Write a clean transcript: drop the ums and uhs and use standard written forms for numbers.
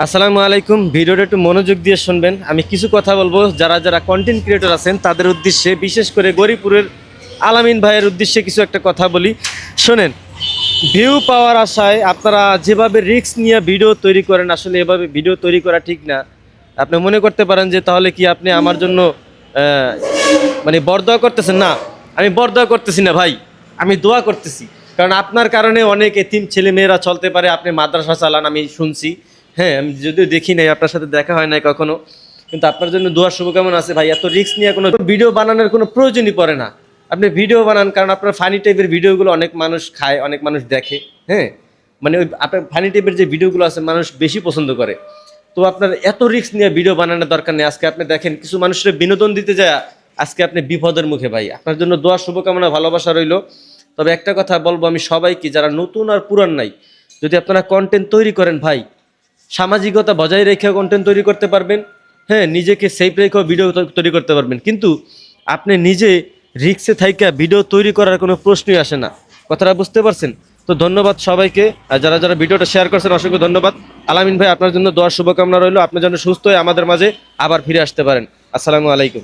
আসসালামু আলাইকুম। ভিডিওটা একটু মনোযোগ দিয়ে শুনবেন। আমি কিছু কথা বলবো যারা যারা কন্টেন্ট ক্রিয়েটর আছেন তাদের উদ্দেশ্যে, বিশেষ করে গরিপুরের আলামিন ভাইয়ের উদ্দেশ্যে কিছু একটা কথা বলি, শোনেন। ভিউ পাওয়ার আশায় আপনারা যেভাবে রিস্ক নিয়ে ভিডিও তৈরি করেন, আসলে এভাবে ভিডিও তৈরি করা ঠিক না। আপনি মনে করতে পারেন যে তাহলে কি আপনি আমার জন্য মানে বরদোয়া করতেছেন। না, আমি বরদোয়া করতেছি না ভাই, আমি দোয়া করতেছি। কারণ আপনার কারণে অনেক এতিম ছেলে মেয়েরা চলতে পারে। আপনি মাদ্রাসা চালান, আমি শুনছি। হ্যাঁ, আমি যদিও দেখি নাই, আপনার সাথে দেখা হয় নাই কখনো, কিন্তু আপনার জন্য দোয়ার শুভকামনা আছে ভাই। এত রিস্ক নিয়ে কোনো ভিডিও বানানোর কোনো প্রয়োজনই পড়ে না। আপনি ভিডিও বানান কারণ আপনার ফানি টাইপের ভিডিওগুলো অনেক মানুষ খায়, অনেক মানুষ দেখে। হ্যাঁ, মানে ওই আপনার ফানি টাইপের যে ভিডিওগুলো আছে মানুষ বেশি পছন্দ করে। তো আপনার এত রিস্ক নিয়ে ভিডিও বানানোর দরকার নেই। আজকে আপনি দেখেন কিছু মানুষের বিনোদন দিতে যায়, আজকে আপনি বিপদের মুখে ভাই। আপনার জন্য দোয়ার শুভকামনা, ভালোবাসা রইল। তবে একটা কথা বলবো আমি সবাইকে, যারা নতুন আর পুরান নাই, যদি আপনারা কন্টেন্ট তৈরি করেন ভাই, সামাজিকতা বজায় রেখে কন্টেন্ট তৈরি করতে পারবেন। হ্যাঁ, নিজেকে সেফ রেখেও ভিডিও তৈরি করতে পারবেন। কিন্তু আপনি নিজে রিক্সে থাইকা ভিডিও তৈরি করার কোনো প্রশ্নই আসে না। কথাটা বুঝতে পারছেন? তো ধন্যবাদ সবাইকে, আর যারা যারা ভিডিওটা শেয়ার করছেন অসংখ্য ধন্যবাদ। আলামিন ভাই, আপনার জন্য দোয়ার শুভকামনা রইল। আপনি যেন সুস্থ হয়ে আমাদের মাঝে আবার ফিরে আসতে পারেন। আসসালামু আলাইকুম।